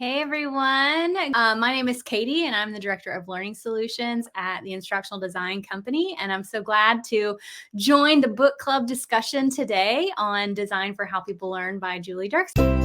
Hey everyone. My name is Katie and I'm the Director of Learning Solutions at the Instructional Design Company. And I'm so glad to join the book club discussion today on Design for How People Learn by Julie Dirksen.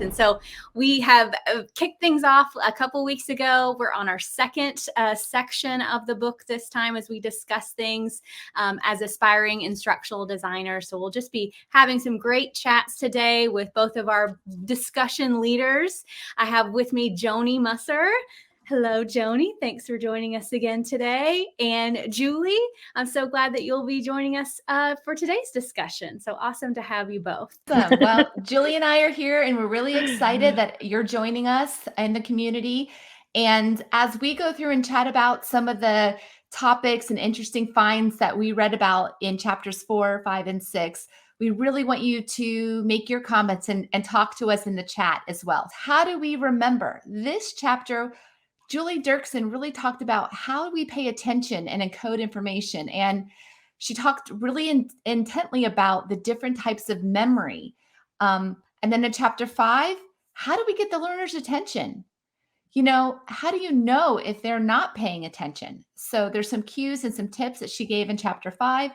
And so we have kicked things off a couple weeks ago. We're on our second section of the book this time as we discuss things as aspiring instructional designers. So we'll just be having some great chats today with both of our discussion leaders. I have with me Joanie Musser. Hello, Joanie. Thanks for joining us again today. And Julie, I'm so glad that you'll be joining us for today's discussion. So awesome to have you both. Awesome. Well, Julie and I are here, and we're really excited that you're joining us in the community. And as we go through and chat about some of the topics and interesting finds that we read about in chapters 4, 5, and 6, we really want you to make your comments and talk to us in the chat as well. How do we remember? This chapter, Julie Dirksen really talked about how we pay attention and encode information. And she talked really intently about the different types of memory. And then in chapter 5, how do we get the learner's attention? How do you know if they're not paying attention? So there's some cues and some tips that she gave in chapter 5.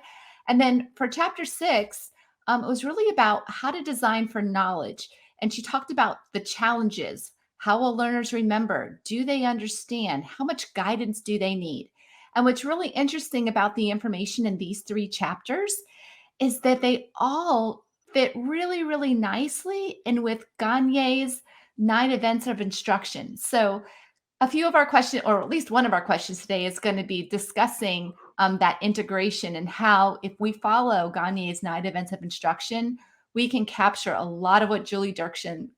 And then for chapter 6, it was really about how to design for knowledge. And she talked about the challenges. How will learners remember? Do they understand? How much guidance do they need? And what's really interesting about the information in these 3 chapters is that they all fit really, really nicely in with Gagne's 9 events of instruction. So a few of our questions, or at least one of our questions today, is going to be discussing that integration and how, if we follow Gagne's 9 events of instruction, we can capture a lot of what Julie Dirksen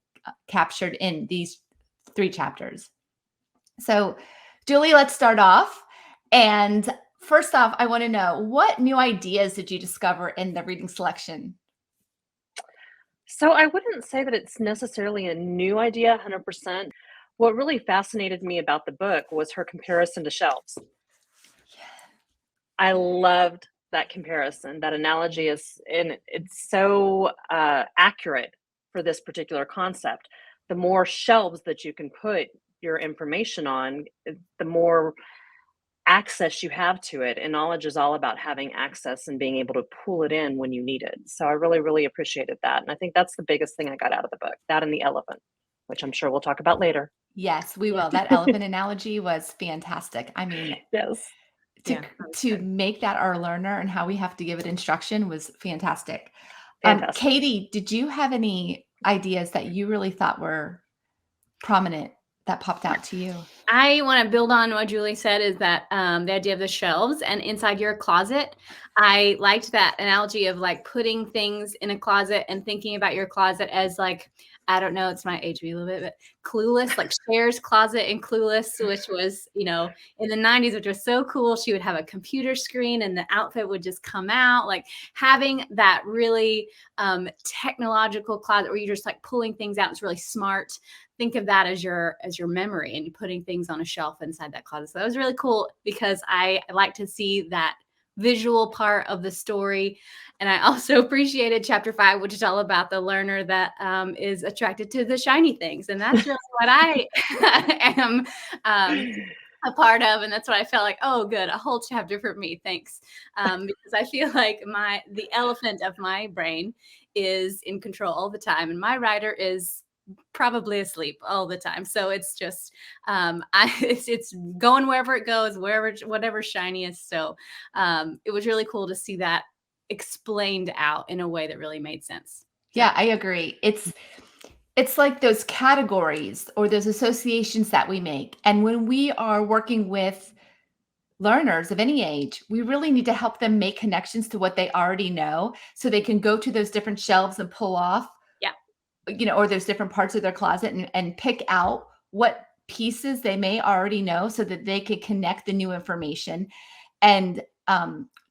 captured in these 3 chapters. So, Julie, let's start off. And first off, I want to know, what new ideas did you discover in the reading selection? So I wouldn't say that it's necessarily a new idea 100%. What really fascinated me about the book was her comparison to shelves. I loved that comparison. That analogy it's so accurate for this particular concept. The more shelves that you can put your information on, the more access you have to it. And knowledge is all about having access and being able to pull it in when you need it. So I really, really appreciated that. And I think that's the biggest thing I got out of the book, that and the elephant, which I'm sure we'll talk about later. Yes, we will. That elephant analogy was fantastic. I mean, Yes. to make that our learner and how we have to give it instruction was fantastic. Fantastic. Katie, did you have any ideas that you really thought were prominent that popped out to you? I want to build on what Julie said, is that the idea of the shelves and inside your closet. I liked that analogy of like putting things in a closet and thinking about your closet as like, I don't know, it's my age a little bit, but Clueless, like Cher's closet in Clueless, which was, in the 90s, which was so cool. She would have a computer screen and the outfit would just come out, like having that really technological closet where you're just like pulling things out. It's really smart. Think of that as your memory and putting things on a shelf inside that closet. So that was really cool because I like to see that visual part of the story. And I also appreciated chapter 5, which is all about the learner that is attracted to the shiny things. And that's really what I am a part of. And that's what I felt like, oh, good, a whole chapter for me. Thanks. Because I feel like the elephant of my brain is in control all the time. And my writer is probably asleep all the time. So it's just it's going wherever it goes, whatever shiny is. So it was really cool to see that explained out in a way that really made sense. Yeah, I agree. It's like those categories or those associations that we make. And when we are working with learners of any age, we really need to help them make connections to what they already know so they can go to those different shelves and pull off, or those different parts of their closet and pick out what pieces they may already know so that they could connect the new information. And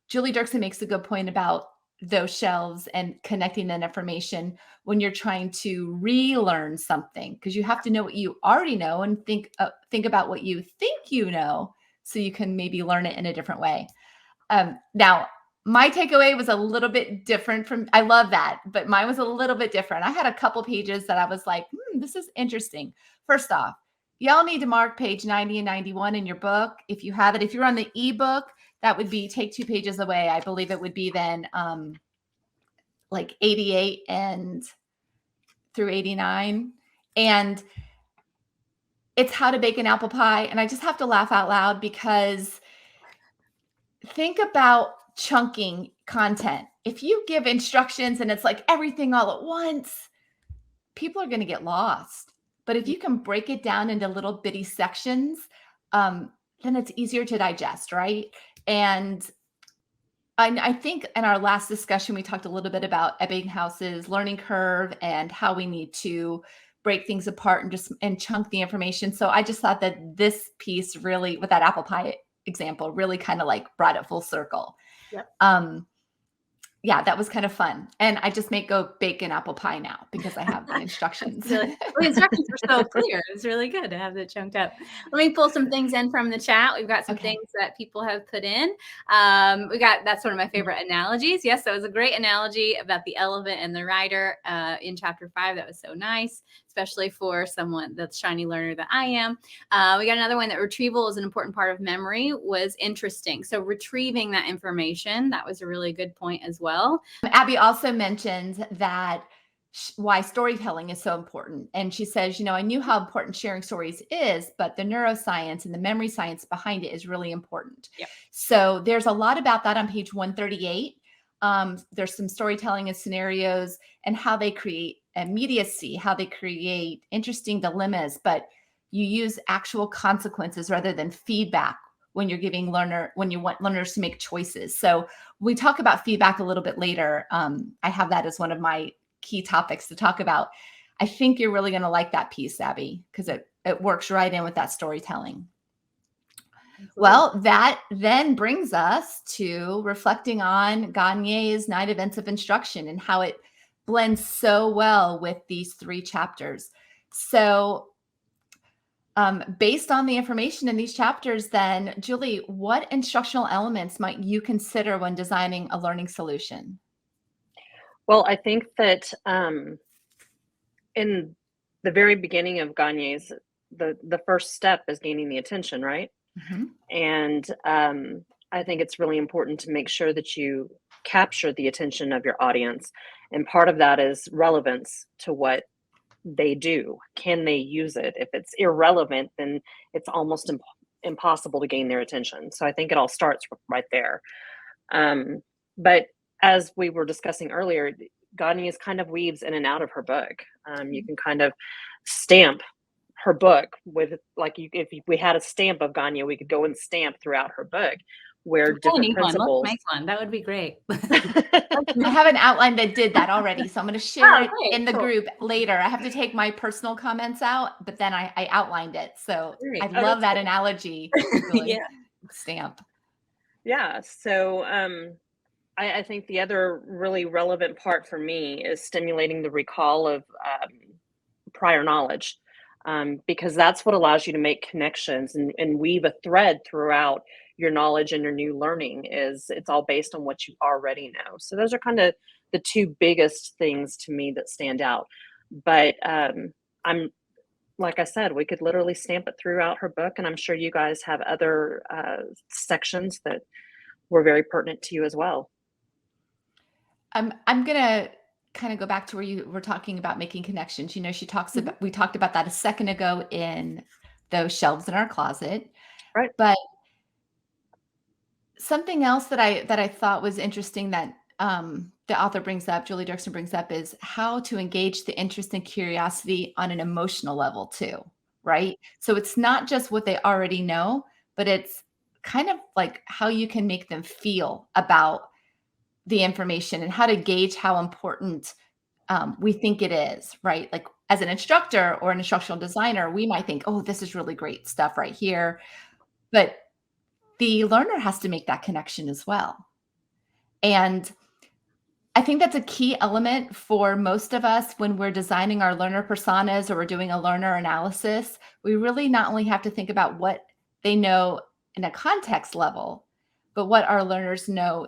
Julie Dirksen makes a good point about those shelves and connecting that information when you're trying to relearn something, because you have to know what you already know and think about what you think you know so you can maybe learn it in a different way. Now, my takeaway was a little bit different I love that, but mine was a little bit different. I had a couple pages that I was like, this is interesting. First off, y'all need to mark page 90 and 91 in your book. If you have it, if you're on the ebook, that would be take 2 pages away. I believe it would be then like 88 and through 89. And it's how to bake an apple pie. And I just have to laugh out loud because think about chunking content. If you give instructions and it's like everything all at once, people are going to get lost. But if you can break it down into little bitty sections, then it's easier to digest, right? And I think in our last discussion, we talked a little bit about Ebbinghouse's learning curve and how we need to break things apart and chunk the information. So I just thought that this piece really, with that apple pie example, really kind of like brought it full circle. Yep. Yeah, that was kind of fun. And I just go bake an apple pie now because I have the instructions. The instructions were so clear. It's really good to have it chunked up. Let me pull some things in from the chat. We've got some things that people have put in. That's one of my favorite analogies. Yes, that was a great analogy about the elephant and the rider in chapter 5. That was so nice, especially for someone that's shiny learner that I am. We got another one that retrieval is an important part of memory was interesting. So retrieving that information, that was a really good point as well. Abby also mentioned that why storytelling is so important. And she says, I knew how important sharing stories is, but the neuroscience and the memory science behind it is really important. Yep. So there's a lot about that on page 138. There's some storytelling and scenarios and how they create immediacy, how they create interesting dilemmas, but you use actual consequences rather than feedback when you're giving when you want learners to make choices. So we talk about feedback a little bit later. I have that as one of my key topics to talk about. I think you're really going to like that piece, Abby, because it works right in with that storytelling. Well, that then brings us to reflecting on Gagne's 9 events of instruction and how it blends so well with these 3 chapters. So based on the information in these chapters, then, Julie, what instructional elements might you consider when designing a learning solution? Well, I think that in the very beginning of Gagne's, the first step is gaining the attention, right? Mm-hmm. And I think it's really important to make sure that you capture the attention of your audience. And part of that is relevance to what they do. Can they use it? If it's irrelevant, then it's almost impossible to gain their attention. So I think it all starts right there. But as we were discussing earlier, Gagne kind of weaves in and out of her book. You can kind of stamp her book with, like, if we had a stamp of Gagne, we could go and stamp throughout her book where different principles. Let's make one. That would be great. I have an outline that did that already, so I'm going to share it in the group later. I have to take my personal comments out, but then I outlined it. So I love that analogy. Really. Yeah. Stamp. Yeah. So I think the other really relevant part for me is stimulating the recall of prior knowledge, because that's what allows you to make connections and weave a thread throughout your knowledge and your new learning. It's all based on what you already know. So those are kind of the 2 biggest things to me that stand out. But I'm, like I said, we could literally stamp it throughout her book, and I'm sure you guys have other sections that were very pertinent to you as well. I'm going to kind of go back to where you were talking about making connections. She talks about, we talked about that a second ago in those shelves in our closet. Right. But something else that I thought was interesting that the author brings up, Julie Dirksen brings up, is how to engage the interest and curiosity on an emotional level too, right? So it's not just what they already know, but it's kind of like how you can make them feel about the information and how to gauge how important we think it is, right? Like as an instructor or an instructional designer, we might think, oh, this is really great stuff right here. But the learner has to make that connection as well. And I think that's a key element for most of us when we're designing our learner personas or we're doing a learner analysis. We really not only have to think about what they know in a context level, but what our learners know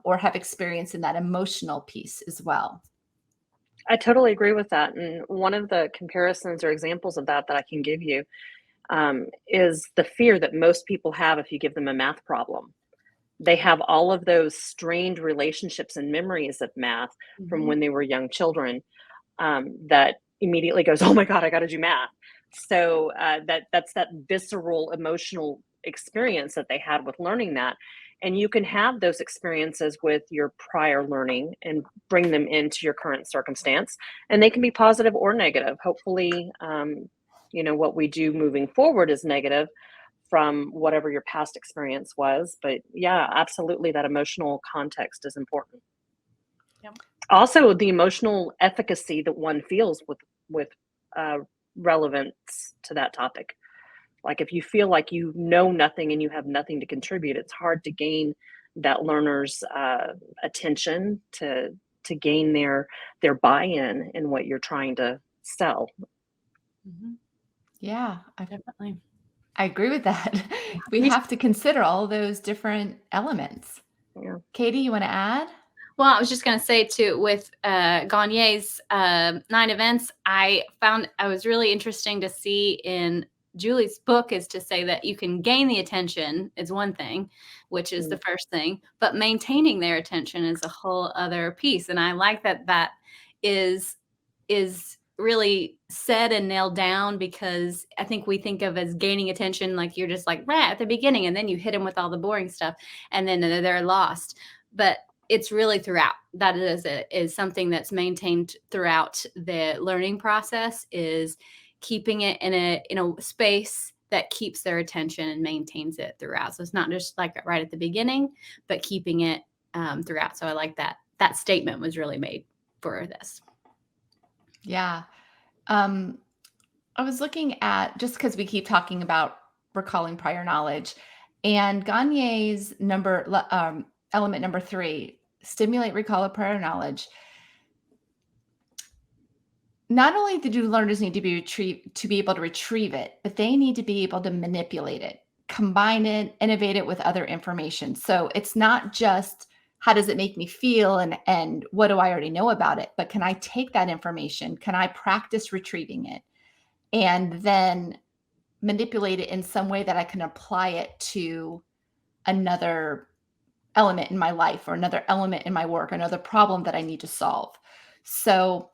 or have experienced in that emotional piece as well. I totally agree with that. And one of the comparisons or examples of that I can give you is the fear that most people have if you give them a math problem. They have all of those strained relationships and memories of math from when they were young children that immediately goes, oh my God, I got to do math. So that's that visceral emotional experience that they had with learning that. And you can have those experiences with your prior learning and bring them into your current circumstance. And they can be positive or negative. Hopefully, what we do moving forward is negative from whatever your past experience was. But yeah, absolutely, that emotional context is important. Yep. Also, the emotional efficacy that one feels with relevance to that topic. Like if you feel like you know nothing and you have nothing to contribute, it's hard to gain that learner's attention to gain their buy-in in what you're trying to sell. Yeah, Definitely. I agree with that. We have to consider all those different elements. Yeah. Katie, you want to add? Well, I was just going to say too, with Gagne's 9 events, I found I was really interesting to see in Julie's book is to say that you can gain the attention is one thing, which is the first thing, but maintaining their attention is a whole other piece. And I like that is really said and nailed down, because I think we think of as gaining attention, like you're just like at the beginning and then you hit them with all the boring stuff and then they're lost. But it's really throughout. That is something that's maintained throughout the learning process, is keeping it in a space that keeps their attention and maintains it throughout. So it's not just like right at the beginning, but keeping it throughout. So I like that statement was really made for this. Yeah. I was looking at, just because we keep talking about recalling prior knowledge, and Gagne's element number 3, stimulate recall of prior knowledge. Not only do learners need to be able to retrieve it, but they need to be able to manipulate it, combine it, innovate it with other information. So it's not just how does it make me feel and what do I already know about it, but can I take that information? Can I practice retrieving it and then manipulate it in some way that I can apply it to another element in my life or another element in my work, another problem that I need to solve. So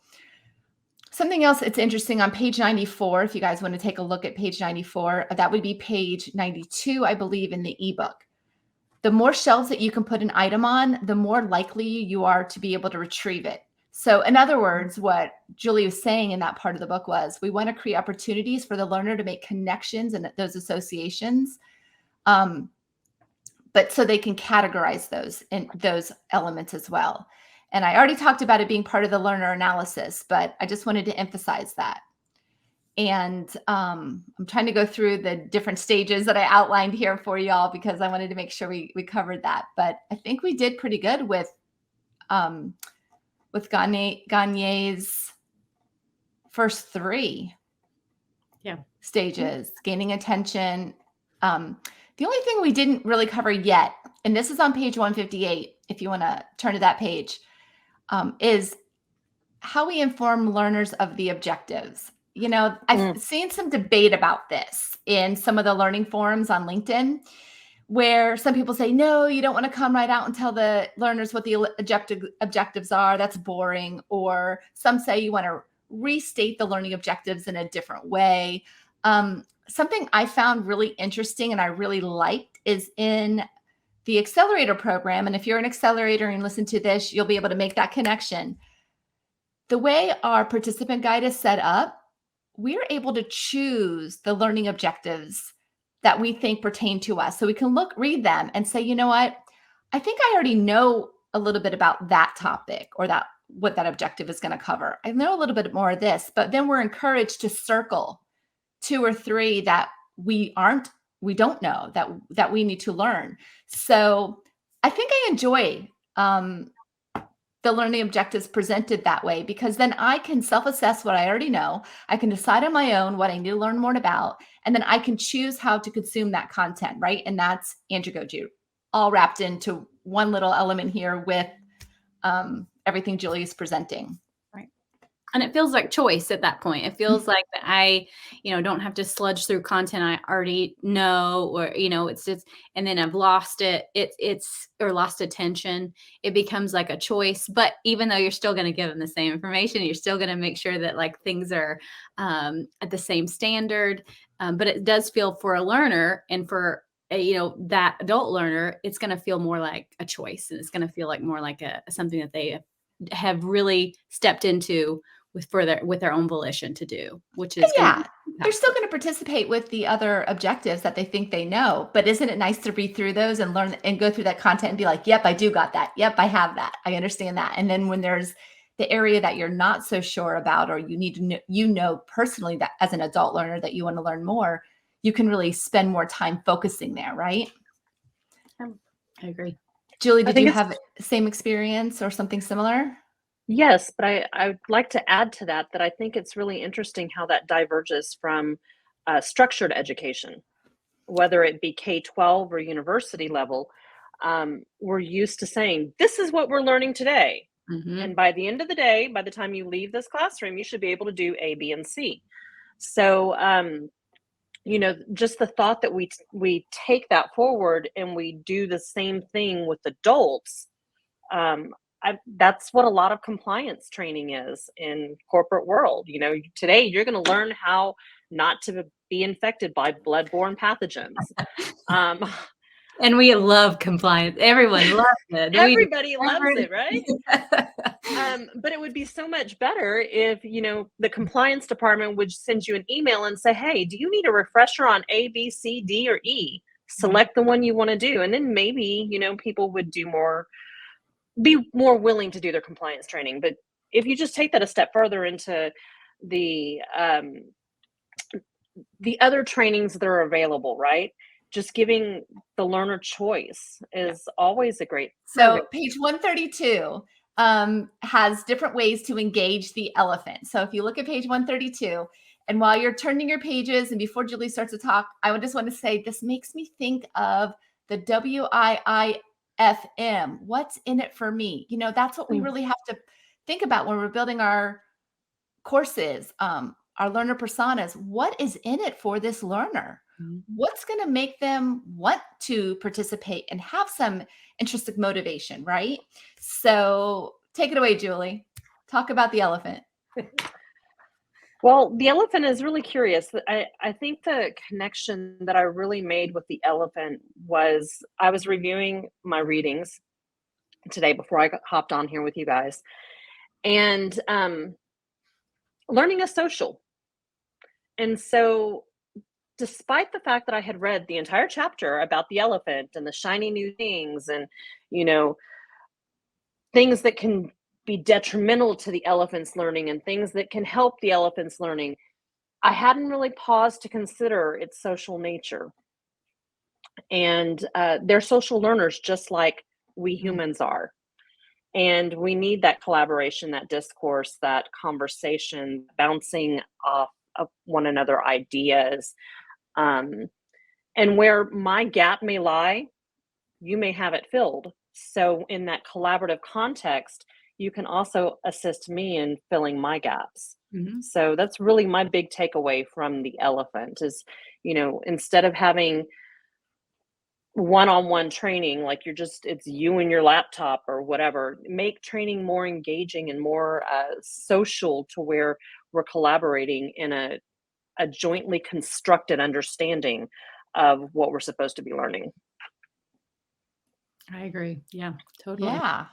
something else that's interesting on page 94, if you guys want to take a look at page 94, that would be page 92, I believe, in the ebook. The more shelves that you can put an item on, the more likely you are to be able to retrieve it. So in other words, what Julie was saying in that part of the book was we want to create opportunities for the learner to make connections and those associations, but so they can categorize those elements as well. And I already talked about it being part of the learner analysis, but I just wanted to emphasize that. And I'm trying to go through the different stages that I outlined here for y'all because I wanted to make sure we covered that. But I think we did pretty good with Gagne's first 3 stages, gaining attention. The only thing we didn't really cover yet, and this is on page 158, if you want to turn to that page, is how we inform learners of the objectives. I've seen some debate about this in some of the learning forums on LinkedIn, where some people say, no, you don't want to come right out and tell the learners what the objectives are. That's boring. Or some say you want to restate the learning objectives in a different way. Something I found really interesting and I really liked is in the Accelerator program. And if you're an Accelerator and listen to this, you'll be able to make that connection. The way our participant guide is set up, we're able to choose the learning objectives that we think pertain to us. So we can read them and say, you know what, I think I already know a little bit about that topic or what that objective is going to cover. I know a little bit more of this, but then we're encouraged to circle 2 or 3 that we don't know that we need to learn. So I think I enjoy the learning objectives presented that way, because then I can self-assess what I already know. I can decide on my own what I need to learn more about, and then I can choose how to consume that content, right? And that's andragogy, all wrapped into one little element here with everything Julie is presenting. And it feels like choice at that point. It feels like that I, don't have to sludge through content I already know, or, it's just, and then I've lost it. Or lost attention. It becomes like a choice. But even though you're still going to give them the same information, you're still going to make sure that like things are at the same standard. But it does feel for a learner and for that adult learner, it's going to feel more like a choice, and it's going to feel like more like something that they have really stepped into with their own volition to do, which is they're still going to participate with the other objectives that they think they know. But isn't it nice to read through those and learn and go through that content and be like, yep, I do got that. Yep, I have that. I understand that. And then when there's the area that you're not so sure about, or you need to know, personally that as an adult learner that you want to learn more, you can really spend more time focusing there, right? I agree. Julie, did you have the same experience or something similar? Yes, but I'd like to add to that I think it's really interesting how that diverges from structured education, whether it be K-12 or university level. We're used to saying, this is what we're learning today. Mm-hmm. And by the end of the day, by the time you leave this classroom, you should be able to do A, B, and C. So, just the thought that we take that forward and we do the same thing with adults. That's what a lot of compliance training is in corporate world. Today you're going to learn how not to be infected by bloodborne pathogens. And we love compliance. Everyone loves it. Everybody loves it, right? But it would be so much better if, the compliance department would send you an email and say, hey, do you need a refresher on A, B, C, D, or E? Select the one you want to do. And then maybe, people would be more willing to do their compliance training. But if you just take that a step further into the other trainings that are available, right? Just giving the learner choice is always a great. So page 132 has different ways to engage the elephant. So if you look at page 132, and while you're turning your pages and before Julie starts to talk, I would just want to say this makes me think of the WIIFM. What's in it for me? That's what we really have to think about when we're building our courses, our learner personas. What is in it for this learner? What's going to make them want to participate and have some intrinsic motivation, right? So take it away, Julie. Talk about the elephant. Well, the elephant is really curious. I think the connection that I really made with the elephant was I was reviewing my readings today before I hopped on here with you guys, and learning is social. And so despite the fact that I had read the entire chapter about the elephant and the shiny new things and, things that can be detrimental to the elephant's learning and things that can help the elephant's learning, I hadn't really paused to consider its social nature. And they're social learners just like we humans are. And we need that collaboration, that discourse, that conversation, bouncing off of one another ideas. And where my gap may lie, you may have it filled. So in that collaborative context, you can also assist me in filling my gaps. Mm-hmm. So that's really my big takeaway from the elephant is, instead of having one-on-one training, like it's you and your laptop or whatever, make training more engaging and more social to where we're collaborating in a jointly constructed understanding of what we're supposed to be learning. I agree. Yeah, totally. Yeah.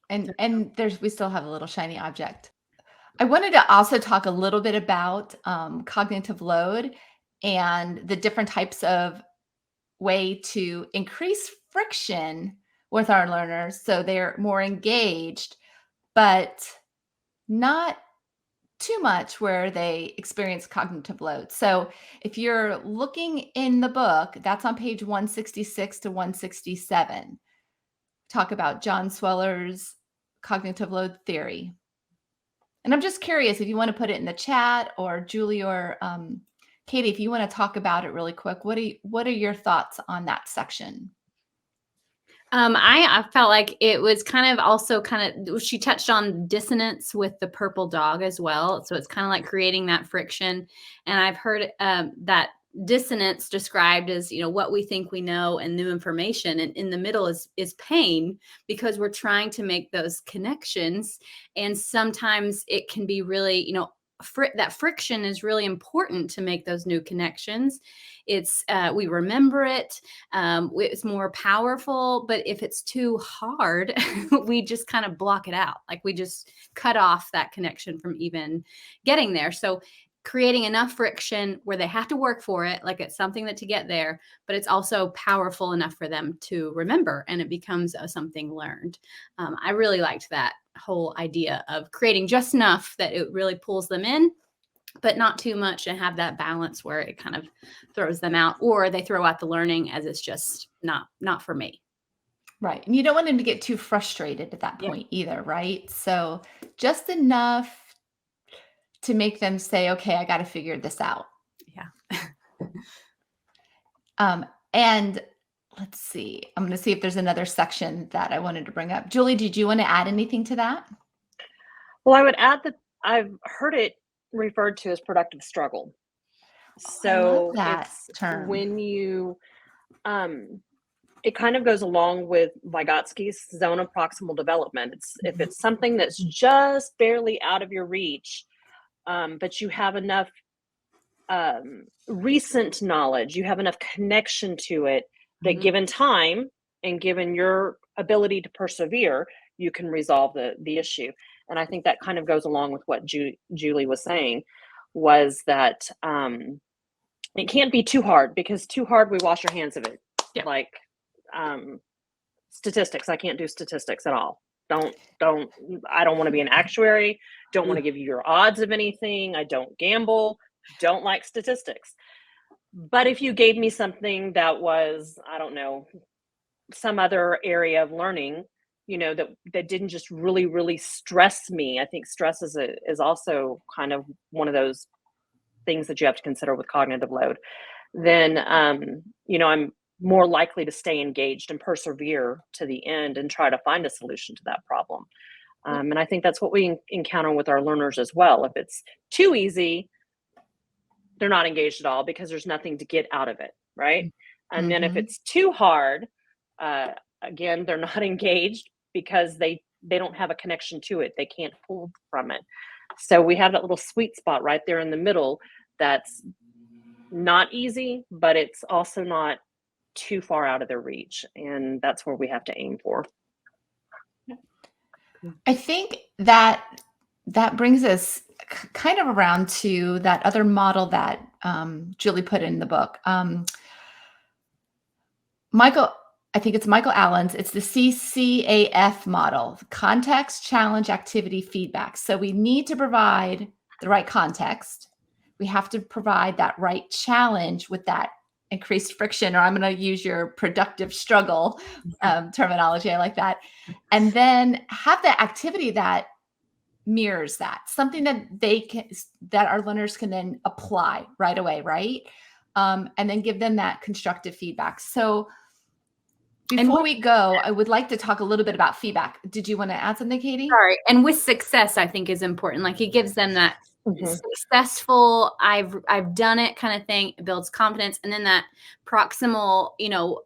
And we still have a little shiny object. I wanted to also talk a little bit about cognitive load and the different types of way to increase friction with our learners so they're more engaged, but not too much where they experience cognitive load. So if you're looking in the book, that's on page 166 to 167. Talk about John Sweller's cognitive load theory. And I'm just curious if you want to put it in the chat, or Julie or Katie, if you want to talk about it really quick, what are your thoughts on that section? I felt like it was kind of also she touched on dissonance with the purple dog as well. So it's kind of like creating that friction. And I've heard that dissonance described as, what we think we know and new information. And in the middle is pain, because we're trying to make those connections. And sometimes it can be really, that friction is really important to make those new connections. It's we remember it. It's more powerful. But if it's too hard, we just kind of block it out. Like we just cut off that connection from even getting there. So creating enough friction where they have to work for it, like it's something that to get there, but it's also powerful enough for them to remember, and it becomes something learned. I really liked that whole idea of creating just enough that it really pulls them in, but not too much, and have that balance where it kind of throws them out, or they throw out the learning as it's just not for me. Right. And you don't want them to get too frustrated at that point either, right? So just enough to make them say, okay, I got to figure this out. Yeah. And let's see, I'm going to see if there's another section that I wanted to bring up. Julie, did you want to add anything to that? Well, I would add that I've heard it referred to as productive struggle. So I love that it's term. when you, it kind of goes along with Vygotsky's zone of proximal development. It's if it's something that's just barely out of your reach, but you have enough recent knowledge, you have enough connection to it that given time and given your ability to persevere, you can resolve the issue. And I think that kind of goes along with what Julie was saying, was that it can't be too hard, because too hard, we wash our hands of it. Yeah. Like statistics, I can't do statistics at all. I don't want to be an actuary. Don't want to give you your odds of anything. I don't gamble. Don't like statistics. But if you gave me something that was, I don't know, some other area of learning, that didn't just really, really stress me. I think stress is also kind of one of those things that you have to consider with cognitive load. Then, I'm more likely to stay engaged and persevere to the end and try to find a solution to that problem. And I think that's what we encounter with our learners as well. If it's too easy, they're not engaged at all, because there's nothing to get out of it, right? And then if it's too hard, again, they're not engaged because they don't have a connection to it. They can't pull from it. So we have that little sweet spot right there in the middle that's not easy, but it's also not too far out of their reach. And that's where we have to aim for. I think that brings us kind of around to that other model that Julie put in the book. I think it's Michael Allen's. It's the CCAF model: context, challenge, activity, feedback. So we need to provide the right context. We have to provide that right challenge with that increased friction, or I'm going to use your productive struggle terminology. I like that. And then have the activity that mirrors that, something that that our learners can then apply right away, right? And then give them that constructive feedback. So before we go, I would like to talk a little bit about feedback. Did you want to add something, Katie? Sorry. And with success, I think is important. Like it gives them that successful, I've done it kind of thing. It builds confidence. And then that proximal,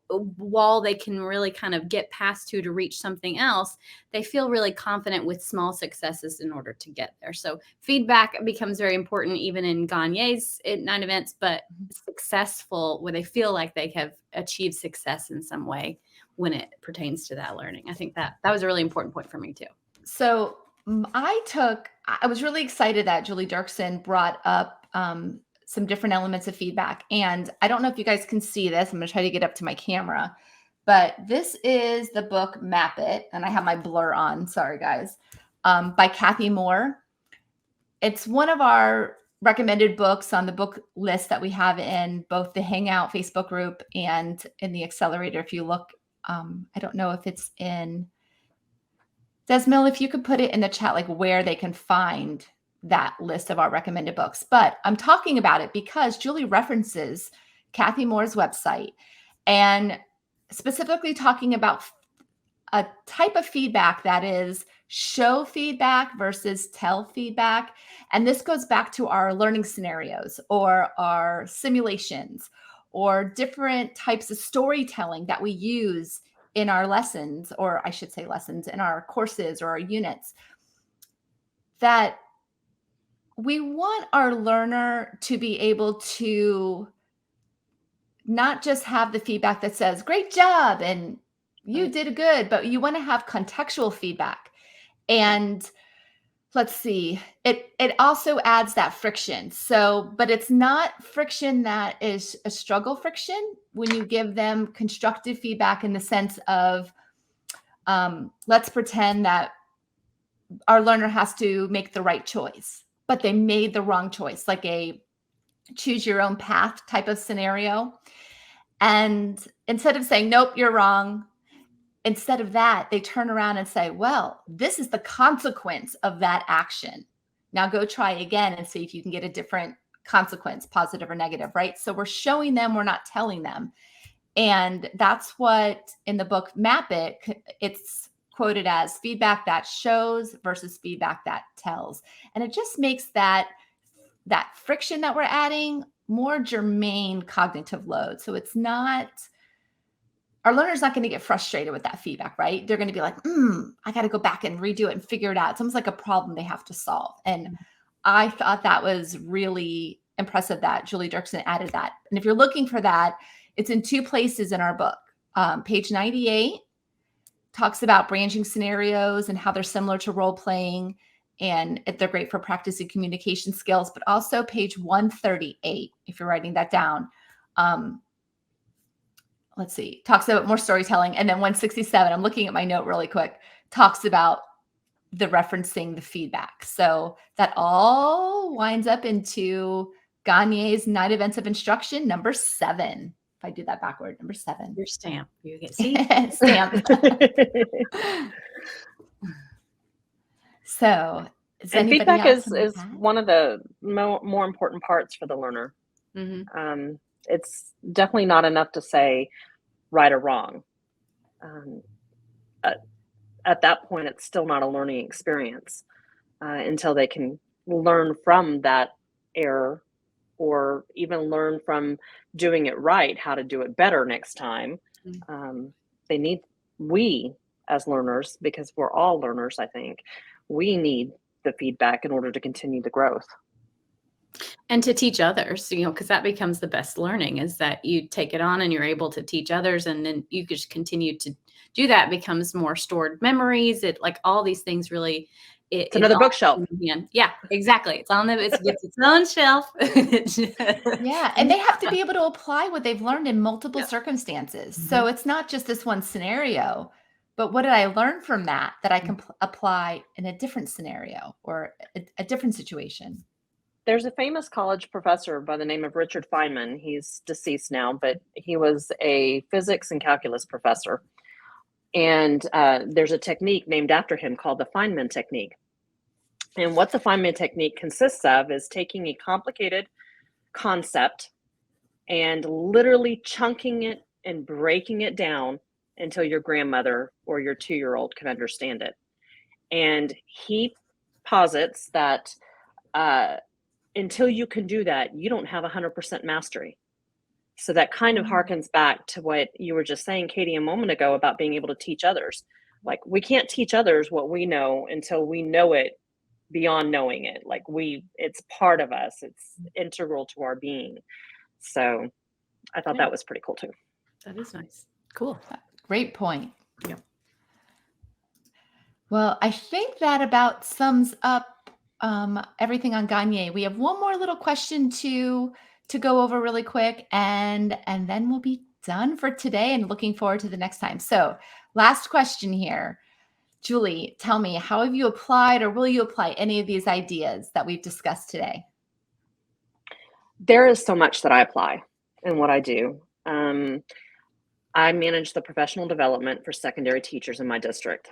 wall they can really kind of get past to reach something else. They feel really confident with small successes in order to get there. So feedback becomes very important, even in Gagne's 9 events, but successful where they feel like they have achieved success in some way when it pertains to that learning. I think that was a really important point for me too. So I was really excited that Julie Dirksen brought up some different elements of feedback. And I don't know if you guys can see this. I'm going to try to get up to my camera. But this is the book Map It. And I have my blur on. Sorry, guys. By Gagne Moore. It's one of our recommended books on the book list that we have in both the Hangout Facebook group and in the Accelerator. If you look, I don't know if it's in... Desmil, if you could put it in the chat, like where they can find that list of our recommended books. But I'm talking about it because Julie references Gagne Moore's website and specifically talking about a type of feedback that is show feedback versus tell feedback. And this goes back to our learning scenarios or our simulations or different types of storytelling that we use in our lessons, or I should say lessons, in our courses or our units, that we want our learner to be able to not just have the feedback that says, great job, and you did good, but you want to have contextual feedback. And let's see, it also adds that friction. So, but it's not friction that is a struggle friction when you give them constructive feedback in the sense of, let's pretend that our learner has to make the right choice, but they made the wrong choice, like a choose your own path type of scenario. And instead of saying, nope, you're wrong, instead of that, they turn around and say, well, this is the consequence of that action. Now go try again and see if you can get a different consequence, positive or negative, right? So we're showing them, we're not telling them. And that's what in the book, Map It, it's quoted as feedback that shows versus feedback that tells. And it just makes that friction that we're adding more germane cognitive load. So it's not, our learner's not going to get frustrated with that feedback, right? They're going to be like, I got to go back and redo it and figure it out. It's almost like a problem they have to solve. And I thought that was really impressive that Julie Dirksen added that. And if you're looking for that, it's in two places in our book. Page 98 talks about branching scenarios and how they're similar to role playing, and they're great for practicing communication skills, but also page 138, if you're writing that down, let's see, talks about more storytelling. And then 167, I'm looking at my note really quick, talks about the referencing the feedback. So that all winds up into Gagne's 9 events of instruction, number 7. If I do that backward, number 7. Your stamp. You get see stamp. So and feedback is one of the more important parts for the learner. Mm-hmm. It's definitely not enough to say right or wrong. At that point, it's still not a learning experience until they can learn from that error, or even learn from doing it right, how to do it better next time. Mm-hmm. We as learners, because we're all learners, I think, we need the feedback in order to continue the growth. And to teach others, because that becomes the best learning, is that you take it on and you're able to teach others, and then you just continue to do that. It becomes more stored memories. It, like, all these things really. It's another bookshelf. Yeah, exactly. It's on it gets its own shelf. Yeah, and they have to be able to apply what they've learned in multiple circumstances. Mm-hmm. So it's not just this one scenario, but what did I learn from that I can apply in a different scenario or a different situation? There's a famous college professor by the name of Richard Feynman. He's deceased now, but he was a physics and calculus professor. And there's a technique named after him called the Feynman technique. And what the Feynman technique consists of is taking a complicated concept and literally chunking it and breaking it down until your grandmother or your 2-year-old can understand it. And he posits that until you can do that, you don't have 100% mastery. So that kind of harkens back to what you were just saying, Katie, a moment ago about being able to teach others. Like, we can't teach others what we know until we know it beyond knowing it. Like, it's part of us. It's integral to our being. So I thought that was pretty cool too. That is nice. Cool. Great point. Yeah. Well, I think that about sums up everything on Gagne. We have one more little question to go over really quick, and then we'll be done for today and looking forward to the next time. So last question here. Julie, tell me, how have you applied, or will you apply any of these ideas that we've discussed today? There is so much that I apply in what I do. I manage the professional development for secondary teachers in my district.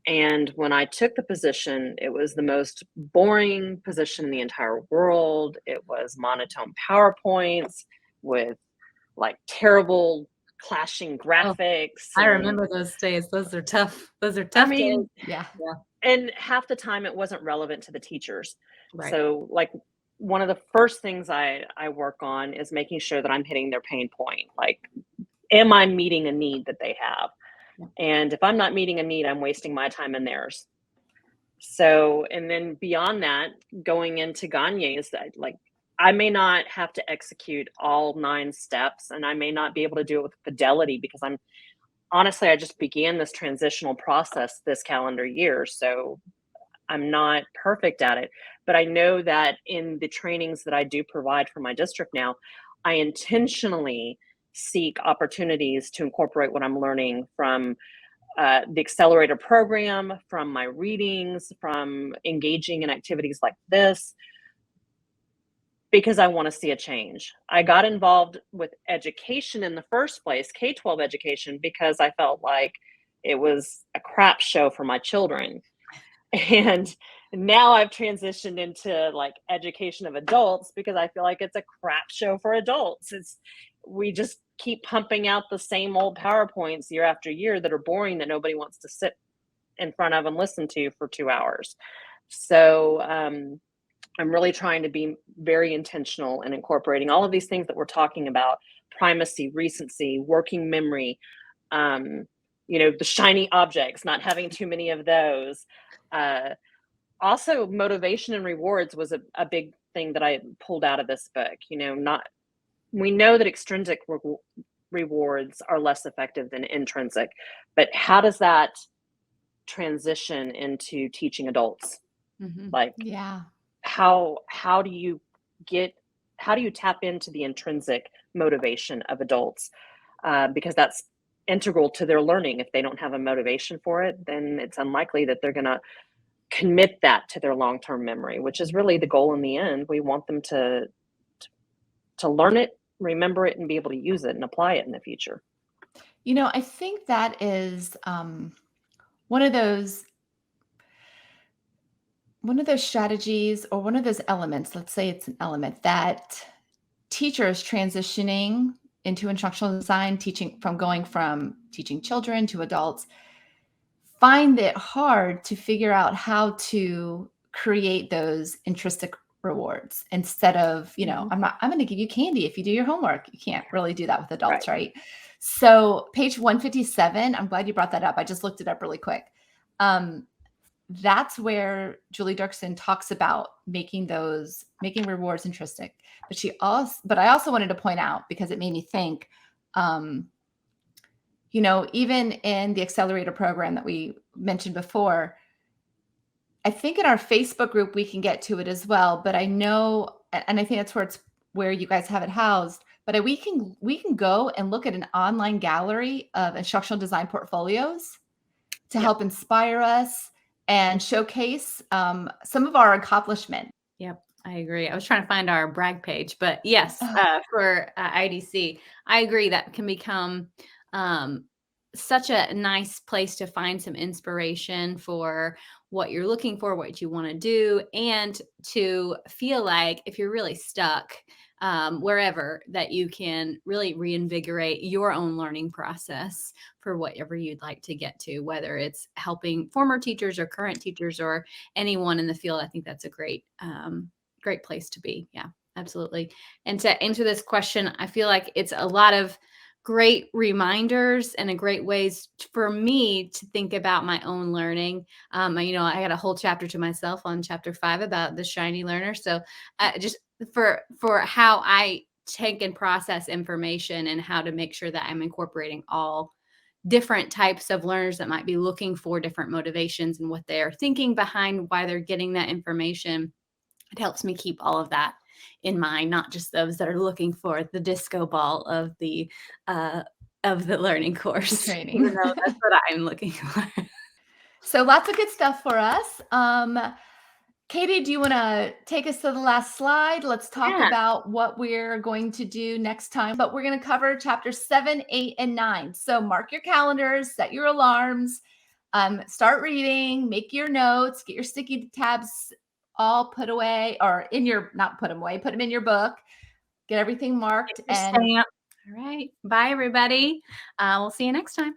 And when I took the position, it was the most boring position in the entire world. It was monotone PowerPoints with like terrible clashing graphics. I and remember those days. Those are tough. Those are I tough mean, days. Yeah. and half the time it wasn't relevant to the teachers. Right. So like one of the first things I work on is making sure that I'm hitting their pain point. Like, am I meeting a need that they have? Yeah. And if I'm not meeting a need, I'm wasting my time and theirs. So, and then beyond that, going into Gagne is that like, I may not have to execute all 9 steps, and I may not be able to do it with fidelity because honestly, I just began this transitional process this calendar year. So I'm not perfect at it, but I know that in the trainings that I do provide for my district now, I intentionally seek opportunities to incorporate what I'm learning from the Accelerator program, from my readings, from engaging in activities like this, because I want to see a change. I got involved with education in the first place, K-12 education, because I felt like it was a crap show for my children. And now I've transitioned into like education of adults because I feel like it's a crap show for adults. We just keep pumping out the same old PowerPoints year after year that are boring, that nobody wants to sit in front of and listen to for 2 hours. So I'm really trying to be very intentional in incorporating all of these things that we're talking about: primacy, recency, working memory, the shiny objects, not having too many of those. Also, motivation and rewards was a big thing that I pulled out of this book. We know that extrinsic rewards are less effective than intrinsic, but how does that transition into teaching adults? Mm-hmm. Like, Yeah. how do you tap into the intrinsic motivation of adults? Because that's integral to their learning. If they don't have a motivation for it, then it's unlikely that they're going to commit that to their long-term memory, which is really the goal in the end. We want them to learn it, remember it, and be able to use it and apply it in the future. I think that is one of those strategies, or one of those elements, let's say it's an element, that teachers transitioning into instructional design, going from teaching children to adults, find it hard to figure out how to create those intrinsic rewards instead of, I'm going to give you candy if you do your homework. You can't really do that with adults, right? So page 157, I'm glad you brought that up. I just looked it up really quick. That's where Julie Dirksen talks about making rewards intrinsic. But I also wanted to point out, because it made me think, even in the Accelerator program that we mentioned before, I think in our Facebook group, we can get to it as well. But I know, and I think that's where you guys have it housed, but we can go and look at an online gallery of instructional design portfolios to help inspire us and showcase some of our accomplishment. Yep, I agree. I was trying to find our brag page, but yes, for IDC, I agree that can become such a nice place to find some inspiration for what you're looking for, what you want to do, and to feel like if you're really stuck wherever, that you can really reinvigorate your own learning process for whatever you'd like to get to, whether it's helping former teachers or current teachers or anyone in the field. I think that's a great place to be. Yeah, absolutely. And to answer this question, I feel like it's a lot of great reminders and a great ways for me to think about my own learning. I got a whole chapter to myself on chapter 5 about the shiny learner. So just for how I take and process information and how to make sure that I'm incorporating all different types of learners that might be looking for different motivations and what they are thinking behind why they're getting that information. It helps me keep all of that in mind, not just those that are looking for the disco ball of the learning course. Training. Even though that's what I'm looking for. So lots of good stuff for us. Katie, do you want to take us to the last slide? Let's talk about what we're going to do next time. But we're going to cover chapters 7, 8, and 9. So mark your calendars, set your alarms, start reading, make your notes, get your sticky tabs all put away, or put them in your book, get everything marked, and All right. Bye, everybody. We'll see you next time.